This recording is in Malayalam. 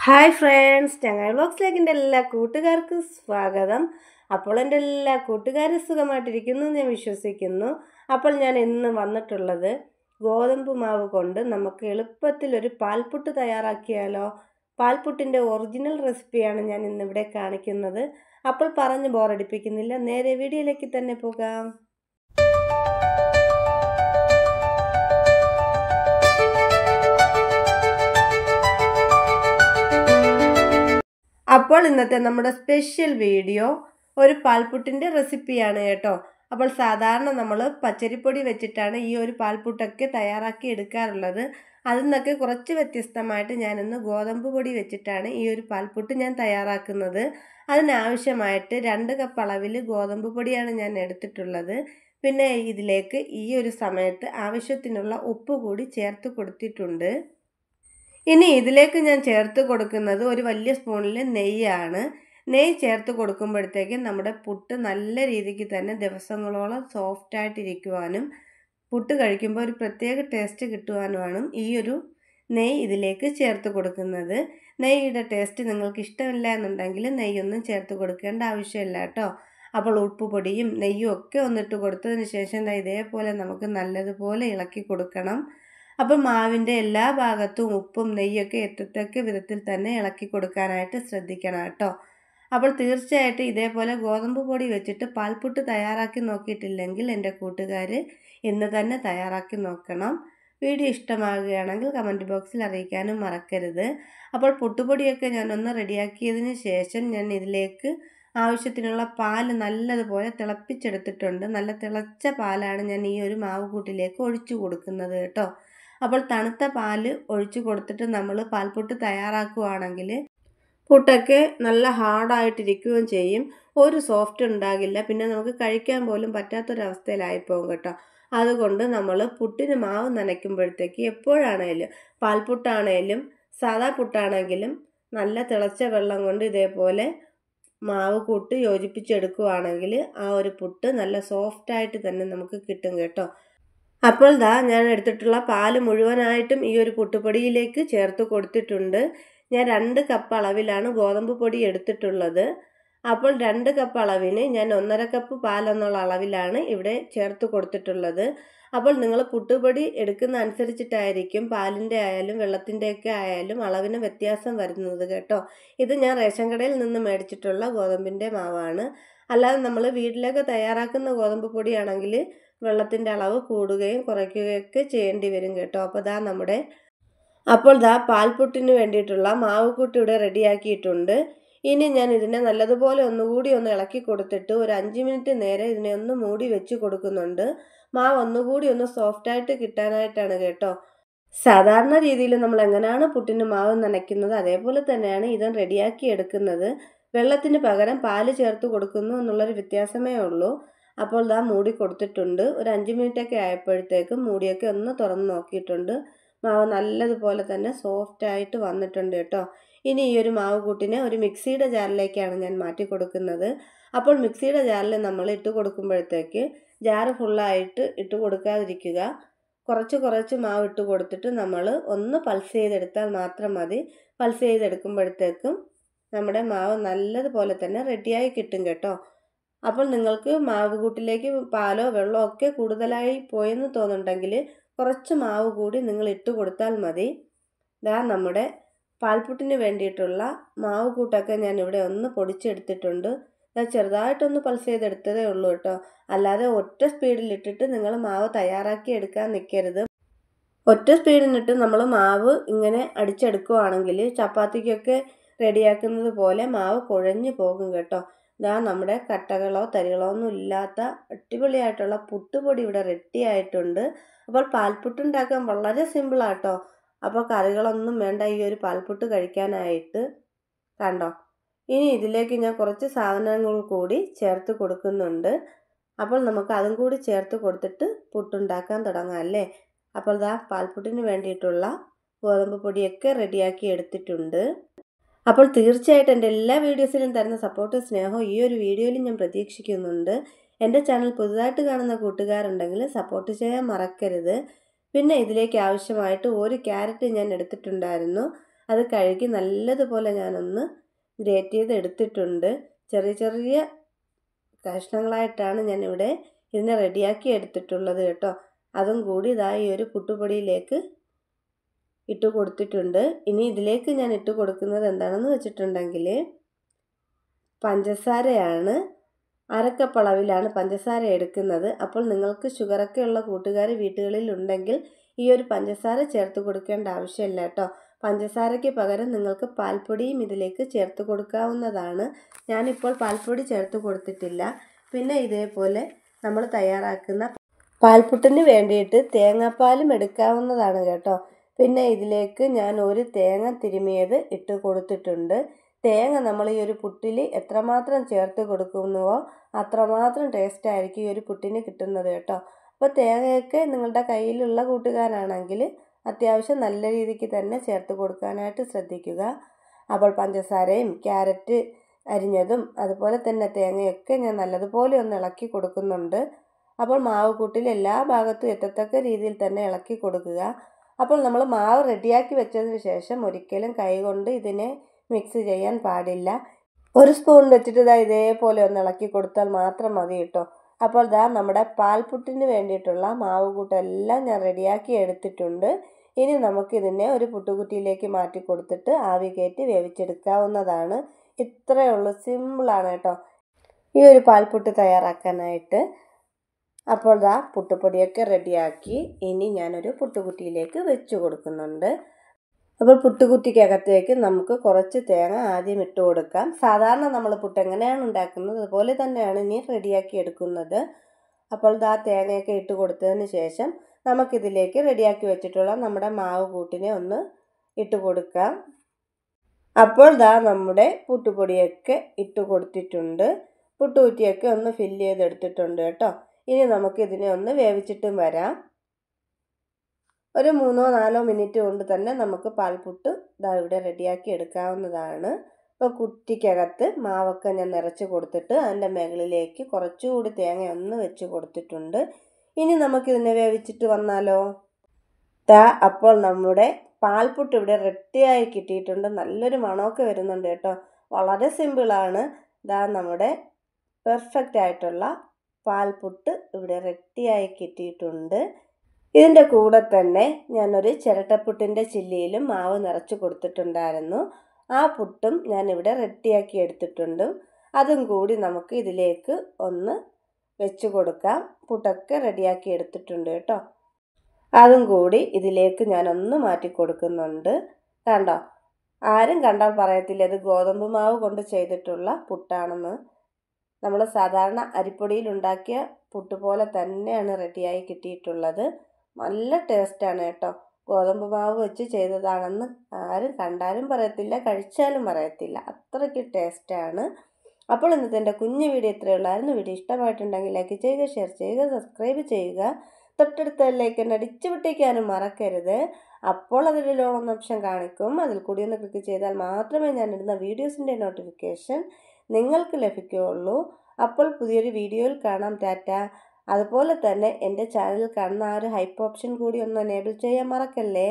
ഹായ് ഫ്രണ്ട്സ്, ചങ്ങായി വ്ളോഗ്സിലേക്ക് എൻ്റെ എല്ലാ കൂട്ടുകാർക്കും സ്വാഗതം. അപ്പോൾ എൻ്റെ എല്ലാ കൂട്ടുകാരും സുഖമായിട്ടിരിക്കുന്നു എന്ന് ഞാൻ വിശ്വസിക്കുന്നു. അപ്പോൾ ഞാൻ ഇന്ന് വന്നിട്ടുള്ളത് ഗോതമ്പ് മാവ് കൊണ്ട് നമുക്ക് എളുപ്പത്തിൽ ഒരു പാൽപുട്ട് തയ്യാറാക്കിയാലോ. പാൽപുട്ടിൻ്റെ ഒറിജിനൽ റെസിപ്പിയാണ് ഞാൻ ഇന്നിവിടെ കാണിക്കുന്നത്. അപ്പോൾ പറഞ്ഞ് ബോറടിപ്പിക്കുന്നില്ല, നേരെ വീഡിയോയിലേക്ക് തന്നെ പോകാം. അപ്പോൾ ഇന്നത്തെ നമ്മുടെ സ്പെഷ്യൽ വീഡിയോ ഒരു പാൽപുട്ടിൻ്റെ റെസിപ്പിയാണ് കേട്ടോ. അപ്പോൾ സാധാരണ നമ്മൾ പച്ചരിപ്പൊടി വെച്ചിട്ടാണ് ഈ ഒരു പാൽപുട്ടൊക്കെ തയ്യാറാക്കി എടുക്കാറുള്ളത്. അതിൽ നിന്നൊക്കെ കുറച്ച് വ്യത്യസ്തമായിട്ട് ഞാനിന്ന് ഗോതമ്പ് പൊടി വെച്ചിട്ടാണ് ഈ ഒരു പാൽപുട്ട് ഞാൻ തയ്യാറാക്കുന്നത്. അതിനാവശ്യമായിട്ട് 2 കപ്പ് അളവിൽ ഗോതമ്പ് പൊടിയാണ് ഞാൻ എടുത്തിട്ടുള്ളത്. പിന്നെ ഇതിലേക്ക് ഈ ഒരു സമയത്ത് ആവശ്യത്തിനുള്ള ഉപ്പ് കൂടി ചേർത്ത് കൊടുത്തിട്ടുണ്ട്. ഇനി ഇതിലേക്ക് ഞാൻ ചേർത്ത് കൊടുക്കുന്നത് ഒരു വലിയ സ്പൂണിൽ നെയ്യാണ്. നെയ്യ് ചേർത്ത് കൊടുക്കുമ്പോഴത്തേക്കും നമ്മുടെ പുട്ട് നല്ല രീതിക്ക് തന്നെ ദിവസങ്ങളോളം സോഫ്റ്റായിട്ടിരിക്കുവാനും പുട്ട് കഴിക്കുമ്പോൾ ഒരു പ്രത്യേക ടേസ്റ്റ് കിട്ടുവാനുമാണ് ഈ ഒരു നെയ്യ് ഇതിലേക്ക് ചേർത്ത് കൊടുക്കുന്നത്. നെയ്യുടെ ടേസ്റ്റ് നിങ്ങൾക്ക് ഇഷ്ടമില്ല എന്നുണ്ടെങ്കിൽ നെയ്യൊന്നും ചേർത്ത് കൊടുക്കേണ്ട ആവശ്യമില്ല കേട്ടോ. അപ്പോൾ ഉപ്പുപൊടിയും നെയ്യും ഒക്കെ ഒന്നിട്ട് കൊടുത്തതിന് ശേഷം ഇതേപോലെ നമുക്ക് നല്ലതുപോലെ ഇളക്കി കൊടുക്കണം. അപ്പോൾ മാവിൻ്റെ എല്ലാ ഭാഗത്തും ഉപ്പും നെയ്യൊക്കെ എത്തത്തക്ക വിധത്തിൽ തന്നെ ഇളക്കി കൊടുക്കാനായിട്ട് ശ്രദ്ധിക്കണം കേട്ടോ. അപ്പോൾ തീർച്ചയായിട്ടും ഇതേപോലെ ഗോതമ്പ് പൊടി വെച്ചിട്ട് പാൽപുട്ട് തയ്യാറാക്കി നോക്കിയിട്ടില്ലെങ്കിൽ എൻ്റെ കൂട്ടുകാർ ഇന്ന് തന്നെ തയ്യാറാക്കി നോക്കണം. വീഡിയോ ഇഷ്ടമാകുകയാണെങ്കിൽ കമൻറ്റ് ബോക്സിൽ അറിയിക്കാനും മറക്കരുത്. അപ്പോൾ പുട്ടുപൊടിയൊക്കെ ഞാനൊന്ന് റെഡിയാക്കിയതിന് ശേഷം ഞാൻ ഇതിലേക്ക് ആവശ്യത്തിനുള്ള പാൽ നല്ലതുപോലെ തിളപ്പിച്ചെടുത്തിട്ടുണ്ട്. നല്ല തിളച്ച പാലാണ് ഞാൻ ഈ ഒരു മാവ് കൂട്ടിലേക്ക് ഒഴിച്ചു കൊടുക്കുന്നത് കേട്ടോ. അപ്പോൾ തണുത്ത പാല് ഒഴിച്ചു കൊടുത്തിട്ട് നമ്മൾ പാൽപുട്ട് തയ്യാറാക്കുകയാണെങ്കിൽ പുട്ടൊക്കെ നല്ല ഹാർഡായിട്ടിരിക്കുകയും ചെയ്യും. ഒരു സോഫ്റ്റ് ഉണ്ടാകില്ല. പിന്നെ നമുക്ക് കഴിക്കാൻ പോലും പറ്റാത്തൊരവസ്ഥയിലായിപ്പോകും കേട്ടോ. അതുകൊണ്ട് നമ്മൾ പുട്ടിന് മാവ് നനയ്ക്കുമ്പോഴത്തേക്ക് എപ്പോഴാണേലും പാൽപുട്ടാണേലും സാദാ പുട്ടാണെങ്കിലും നല്ല തിളച്ച വെള്ളം കൊണ്ട് ഇതേപോലെ മാവ് കൂട്ടി യോജിപ്പിച്ചെടുക്കുകയാണെങ്കിൽ ആ ഒരു പുട്ട് നല്ല സോഫ്റ്റായിട്ട് തന്നെ നമുക്ക് കിട്ടും കേട്ടോ. അപ്പോൾ ഞാൻ എടുത്തിട്ടുള്ള പാല് മുഴുവനായിട്ടും ഈ ഒരു പുട്ടുപൊടിയിലേക്ക് ചേർത്ത് കൊടുത്തിട്ടുണ്ട്. ഞാൻ 2 കപ്പ് അളവിലാണ് ഗോതമ്പ് പൊടി എടുത്തിട്ടുള്ളത്. അപ്പോൾ 2 കപ്പ് അളവിന് ഞാൻ 1.5 കപ്പ് പാലെന്നുള്ള അളവിലാണ് ഇവിടെ ചേർത്ത് കൊടുത്തിട്ടുള്ളത്. അപ്പോൾ നിങ്ങൾ പുട്ടുപൊടി എടുക്കുന്ന അനുസരിച്ചിട്ടായിരിക്കും പാലിൻ്റെ ആയാലും വെള്ളത്തിൻ്റെയൊക്കെ ആയാലും അളവിന് വ്യത്യാസം വരുന്നത് കേട്ടോ. ഇത് ഞാൻ റേഷൻ കടയിൽ നിന്ന് മേടിച്ചിട്ടുള്ള ഗോതമ്പിൻ്റെ മാവാണ്. അല്ലാതെ നമ്മൾ വീട്ടിലൊക്കെ തയ്യാറാക്കുന്ന ഗോതമ്പ് പൊടിയാണെങ്കിൽ വെള്ളത്തിൻ്റെ അളവ് കൂടുകയും കുറയ്ക്കുകയൊക്കെ ചെയ്യേണ്ടി വരും കേട്ടോ. അപ്പോൾ പാൽപുട്ടിന് വേണ്ടിയിട്ടുള്ള മാവ് കൂട്ടി ഇവിടെ റെഡിയാക്കിയിട്ടുണ്ട്. ഇനി ഞാൻ ഇതിനെ നല്ലതുപോലെ ഒന്നുകൂടി ഇളക്കി കൊടുത്തിട്ട് ഒരു 5 മിനിറ്റ് നേരം ഇതിനെ ഒന്ന് മൂടി വെച്ച് കൊടുക്കുന്നുണ്ട്. മാവ് ഒന്നുകൂടി സോഫ്റ്റായിട്ട് കിട്ടാനായിട്ടാണ് കേട്ടോ. സാധാരണ രീതിയിൽ നമ്മൾ എങ്ങനെയാണ് പുട്ടിന് മാവ് നനയ്ക്കുന്നത് അതേപോലെ തന്നെയാണ് ഇതും റെഡിയാക്കി എടുക്കുന്നത്. വെള്ളത്തിന് പകരം പാല് ചേർത്ത് കൊടുക്കുന്നു എന്നുള്ളൊരു വ്യത്യാസമേ ഉള്ളൂ. അപ്പോൾ മൂടി കൊടുത്തിട്ടുണ്ട്. ഒരു 5 മിനിറ്റൊക്കെ ആയപ്പോഴത്തേക്കും മൂടിയൊക്കെ ഒന്ന് തുറന്ന് നോക്കിയിട്ടുണ്ട്. മാവ് നല്ലതുപോലെ തന്നെ സോഫ്റ്റായിട്ട് വന്നിട്ടുണ്ട് കേട്ടോ. ഇനി ഈ ഒരു മാവ് കൂട്ടിനെ ഒരു മിക്സിയുടെ ജാറിലേക്കാണ് ഞാൻ മാറ്റി കൊടുക്കുന്നത്. അപ്പോൾ മിക്സിയുടെ ജാറിൽ നമ്മൾ ഇട്ട് കൊടുക്കുമ്പോഴത്തേക്ക് ജാറ് ഫുള്ളായിട്ട് ഇട്ട് കൊടുക്കാതിരിക്കുക. കുറച്ച് മാവ് ഇട്ട് കൊടുത്തിട്ട് നമ്മൾ ഒന്ന് പൾസ് ചെയ്തെടുത്താൽ മാത്രം മതി. പൾസ് ചെയ്തെടുക്കുമ്പോഴത്തേക്കും നമ്മുടെ മാവ് നല്ലതുപോലെ തന്നെ റെഡിയായി കിട്ടും കേട്ടോ. അപ്പോൾ നിങ്ങൾക്ക് മാവ് കൂട്ടിലേക്ക് പാലോ വെള്ളമോ ഒക്കെ കൂടുതലായി പോയെന്ന് തോന്നുന്നുണ്ടെങ്കിൽ കുറച്ച് മാവ് കൂടി നിങ്ങൾ ഇട്ട് കൊടുത്താൽ മതി. നമ്മുടെ പാൽപുട്ടിന് വേണ്ടിയിട്ടുള്ള മാവ് കൂട്ടൊക്കെ ഞാൻ ഇവിടെ ഒന്ന് പൊടിച്ചെടുത്തിട്ടുണ്ട്. ചെറുതായിട്ടൊന്ന് പൾസ് ചെയ്തെടുത്തതേ ഉള്ളൂ കേട്ടോ. അല്ലാതെ ഒറ്റ സ്പീഡിലിട്ടിട്ട് നിങ്ങൾ മാവ് തയ്യാറാക്കി എടുക്കാൻ നിൽക്കരുത്. ഒറ്റ സ്പീഡിനിട്ട് നമ്മൾ മാവ് ഇങ്ങനെ അടിച്ചെടുക്കുകയാണെങ്കിൽ ചപ്പാത്തിക്കൊക്കെ റെഡിയാക്കുന്നത് പോലെ മാവ് കുഴഞ്ഞു പോകും കേട്ടോ. നമ്മുടെ കട്ടകളോ തരികളോ ഒന്നും ഇല്ലാത്ത അടിപൊളിയായിട്ടുള്ള പുട്ടുപൊടി ഇവിടെ റെഡി ആയിട്ടുണ്ട്. അപ്പോൾ പാൽപുട്ട് ഉണ്ടാക്കാൻ വളരെ സിമ്പിളാട്ടോ. അപ്പോൾ കറികളൊന്നും വേണ്ട ഈ ഒരു പാൽപുട്ട് കഴിക്കാനായിട്ട്. കണ്ടോ, ഇനി ഇതിലേക്ക് ഞാൻ കുറച്ച് സാധനങ്ങൾ കൂടി ചേർത്ത് കൊടുക്കുന്നുണ്ട്. അപ്പോൾ നമുക്ക് അതും കൂടി ചേർത്ത് കൊടുത്തിട്ട് പുട്ടുണ്ടാക്കാൻ തുടങ്ങാം അല്ലേ. അപ്പോൾ പാൽപുട്ടിന് വേണ്ടിയിട്ടുള്ള ഗോതമ്പ് പൊടിയൊക്കെ റെഡിയാക്കി എടുത്തിട്ടുണ്ട്. അപ്പോൾ തീർച്ചയായിട്ടും എൻ്റെ എല്ലാ വീഡിയോസിലും തരുന്ന സപ്പോർട്ടും സ്നേഹവും ഈ ഒരു വീഡിയോയിലും ഞാൻ പ്രതീക്ഷിക്കുന്നുണ്ട്. എൻ്റെ ചാനൽ പുതുതായിട്ട് കാണുന്ന കൂട്ടുകാരുണ്ടെങ്കിൽ സപ്പോർട്ട് ചെയ്യാൻ മറക്കരുത്. പിന്നെ ഇതിലേക്ക് ആവശ്യമായിട്ട് 1 ക്യാരറ്റ് ഞാൻ എടുത്തിട്ടുണ്ടായിരുന്നു. അത് കഴുകി നല്ലതുപോലെ ഞാനൊന്ന് ഗ്രേറ്റ് ചെയ്ത് എടുത്തിട്ടുണ്ട്. ചെറിയ ചെറിയ കഷ്ണങ്ങളായിട്ടാണ് ഞാനിവിടെ ഇതിനെ റെഡിയാക്കി എടുത്തിട്ടുള്ളത് കേട്ടോ. അതും കൂടി ഇതാ ഈ ഒരു പുട്ടുപൊടിയിലേക്ക് ഇട്ട് കൊടുത്തിട്ടുണ്ട്. ഇനി ഇതിലേക്ക് ഞാൻ ഇട്ട് കൊടുക്കുന്നത് എന്താണെന്ന് വെച്ചിട്ടുണ്ടെങ്കിൽ പഞ്ചസാരയാണ്. അരക്കപ്പ് അളവിലാണ് പഞ്ചസാര എടുക്കുന്നത്. അപ്പോൾ നിങ്ങൾക്ക് ഷുഗറൊക്കെ ഉള്ള കൂട്ടുകാർ വീട്ടുകളിൽ ഉണ്ടെങ്കിൽ ഈ ഒരു പഞ്ചസാര ചേർത്ത് കൊടുക്കേണ്ട ആവശ്യമില്ല കേട്ടോ. പഞ്ചസാരയ്ക്ക് പകരം നിങ്ങൾക്ക് പാൽപ്പൊടിയും ഇതിലേക്ക് ചേർത്ത് കൊടുക്കാവുന്നതാണ്. ഞാനിപ്പോൾ പാൽപ്പൊടി ചേർത്ത് കൊടുത്തിട്ടില്ല. പിന്നെ ഇതേപോലെ നമ്മൾ തയ്യാറാക്കുന്ന പാൽപ്പുട്ടിന് വേണ്ടിയിട്ട് തേങ്ങാപ്പാലും എടുക്കാവുന്നതാണ് കേട്ടോ. പിന്നെ ഇതിലേക്ക് ഞാൻ ഒരു തേങ്ങ തിരുമിയത് ഇട്ട് കൊടുത്തിട്ടുണ്ട്. തേങ്ങ നമ്മൾ ഈ ഒരു പുട്ടിൽ എത്രമാത്രം ചേർത്ത് കൊടുക്കുന്നുവോ അത്രമാത്രം ടേസ്റ്റ് ആയിരിക്കും ഈ ഒരു പുട്ടിന് കിട്ടുന്നത് കേട്ടോ. അപ്പോൾ തേങ്ങയൊക്കെ നിങ്ങളുടെ കയ്യിലുള്ള കൂട്ടുകാരാണെങ്കിൽ അത്യാവശ്യം നല്ല രീതിക്ക് തന്നെ ചേർത്ത് കൊടുക്കാനായിട്ട് ശ്രദ്ധിക്കുക. അപ്പോൾ പഞ്ചസാരയും ക്യാരറ്റ് അരിഞ്ഞതും അതുപോലെ തന്നെ തേങ്ങയൊക്കെ ഞാൻ നല്ലതുപോലെ ഒന്ന് ഇളക്കി കൊടുക്കുന്നുണ്ട്. അപ്പോൾ മാവ് കൂട്ടിൽ എല്ലാ ഭാഗത്തും എത്തത്തക്ക രീതിയിൽ തന്നെ ഇളക്കി കൊടുക്കുക. അപ്പോൾ നമ്മൾ മാവ് റെഡിയാക്കി വെച്ചതിന് ശേഷം ഒരിക്കലും കൈകൊണ്ട് ഇതിനെ മിക്സ് ചെയ്യാൻ പാടില്ല. ഒരു സ്പൂൺ വെച്ചിട്ട് ഇതേപോലെ ഒന്ന് ഇളക്കി കൊടുത്താൽ മാത്രം മതി കേട്ടോ. അപ്പോൾ നമ്മുടെ പാൽപ്പുട്ടിന് വേണ്ടിയിട്ടുള്ള മാവ് കൂട്ടെല്ലാം ഞാൻ റെഡിയാക്കി എടുത്തിട്ടുണ്ട്. ഇനി നമുക്കിതിനെ ഒരു പുട്ടുകുറ്റിയിലേക്ക് മാറ്റി കൊടുത്തിട്ട് ആവി കയറ്റി വേവിച്ചെടുക്കാവുന്നതാണ്. ഇത്രയേ ഉള്ളൂ, സിമ്പിളാണ് കേട്ടോ ഈ ഒരു പാൽപ്പുട്ട് തയ്യാറാക്കാനായിട്ട്. അപ്പോൾ പുട്ടുപൊടിയൊക്കെ റെഡിയാക്കി ഇനി ഞാനൊരു പുട്ടുകുറ്റിയിലേക്ക് വെച്ച് കൊടുക്കുന്നുണ്ട്. അപ്പോൾ പുട്ടുകുറ്റിക്കകത്തേക്ക് നമുക്ക് കുറച്ച് തേങ്ങ ആദ്യം ഇട്ട് കൊടുക്കാം. സാധാരണ നമ്മൾ പുട്ട് എങ്ങനെയാണ് ഉണ്ടാക്കുന്നത് അതുപോലെ തന്നെയാണ് ഇനി റെഡിയാക്കി എടുക്കുന്നത്. അപ്പോൾ തേങ്ങയൊക്കെ ഇട്ട് കൊടുത്തതിന് ശേഷം നമുക്കിതിലേക്ക് റെഡിയാക്കി വെച്ചിട്ടുള്ള നമ്മുടെ മാവ് കൂട്ടിനെ ഒന്ന് ഇട്ട് കൊടുക്കാം. അപ്പോൾ നമ്മുടെ പുട്ടുപൊടിയൊക്കെ ഇട്ട് കൊടുത്തിട്ടുണ്ട്. പുട്ടുകുറ്റിയൊക്കെ ഒന്ന് ഫില്ല് ചെയ്തെടുത്തിട്ടുണ്ട് കേട്ടോ. ഇനി നമുക്കിതിനെ ഒന്ന് വേവിച്ചിട്ടും വരാം. ഒരു 3-4 മിനിറ്റ് കൊണ്ട് തന്നെ നമുക്ക് പാൽപ്പുട്ട് ഇവിടെ റെഡിയാക്കി എടുക്കാവുന്നതാണ്. ഇപ്പോൾ കുറ്റിക്കകത്ത് മാവൊക്കെ ഞാൻ നിറച്ച് കൊടുത്തിട്ട് അതിൻ്റെ മുകളിലേക്ക് കുറച്ചുകൂടി തേങ്ങ ഒന്ന് വെച്ച് കൊടുത്തിട്ടുണ്ട്. ഇനി നമുക്കിതിനെ വേവിച്ചിട്ട് വന്നാലോ. അപ്പോൾ നമ്മുടെ പാൽപ്പുട്ട് ഇവിടെ റെഡിയായി കിട്ടിയിട്ടുണ്ട്. നല്ലൊരു മണമൊക്കെ വരുന്നുണ്ട് കേട്ടോ. വളരെ സിമ്പിളാണ്. നമ്മുടെ പെർഫെക്റ്റ് ആയിട്ടുള്ള പാൽപ്പുട്ട് ഇവിടെ റെഡിയായി കിട്ടിയിട്ടുണ്ട്. ഇതിൻ്റെ കൂടെ തന്നെ ഞാനൊരു ചിരട്ടപ്പുട്ടിൻ്റെ ചില്ലിയിലും മാവ് നിറച്ച് കൊടുത്തിട്ടുണ്ടായിരുന്നു. ആ പുട്ടും ഞാനിവിടെ റെഡിയാക്കി എടുത്തിട്ടുണ്ട്. അതും കൂടി നമുക്ക് ഇതിലേക്ക് ഒന്ന് വെച്ച് കൊടുക്കാം. പുട്ടൊക്കെ റെഡിയാക്കി എടുത്തിട്ടുണ്ട് കേട്ടോ. അതും കൂടി ഇതിലേക്ക് ഞാനൊന്ന് മാറ്റി കൊടുക്കുന്നുണ്ട്. കണ്ടോ, ആരും കണ്ടാൽ പറയത്തില്ല ഇത് ഗോതമ്പ് മാവ് കൊണ്ട് ചെയ്തിട്ടുള്ള പുട്ടാണെന്ന്. നമ്മൾ സാധാരണ അരിപ്പൊടിയിൽ ഉണ്ടാക്കിയ പുട്ട് പോലെ തന്നെയാണ് റെഡിയായി കിട്ടിയിട്ടുള്ളത്. നല്ല ടേസ്റ്റാണ് കേട്ടോ. ഗോതമ്പ് മാവ് വെച്ച് ചെയ്തതാണെന്ന് ആരും കണ്ടാലും പറയത്തില്ല, കഴിച്ചാലും പറയത്തില്ല. അത്രയ്ക്ക് ടേസ്റ്റാണ്. അപ്പോൾ ഇന്നത്തെ എൻ്റെ കുഞ്ഞു വീഡിയോ ഇത്രയേ ഉള്ളായിരുന്നു. വീഡിയോ ഇഷ്ടമായിട്ടുണ്ടെങ്കിൽ ലൈക്ക് ചെയ്യുക, ഷെയർ ചെയ്യുക, സബ്സ്ക്രൈബ് ചെയ്യുക. തൊട്ടടുത്ത ലൈക്ക് അടിച്ചു പൊട്ടിക്കാനും മറക്കരുത്. അപ്പോൾ അതിൽ ഓൺ ഓപ്ഷൻ കാണിക്കും. അതിൽ കൂടി ഒന്ന് ക്ലിക്ക് ചെയ്താൽ മാത്രമേ ഞാനിടുന്ന വീഡിയോസിൻ്റെ നോട്ടിഫിക്കേഷൻ നിങ്ങൾക്ക് ലഭിക്കുകയുള്ളൂ. അപ്പോൾ പുതിയൊരു വീഡിയോയിൽ കാണാം. ടാറ്റ. അതുപോലെ തന്നെ എൻ്റെ ചാനൽ കാണുന്ന ആ ഒരു ഹൈപ്പ് ഓപ്ഷൻ കൂടി ഒന്ന് എനേബിൾ ചെയ്യാൻ മറക്കല്ലേ.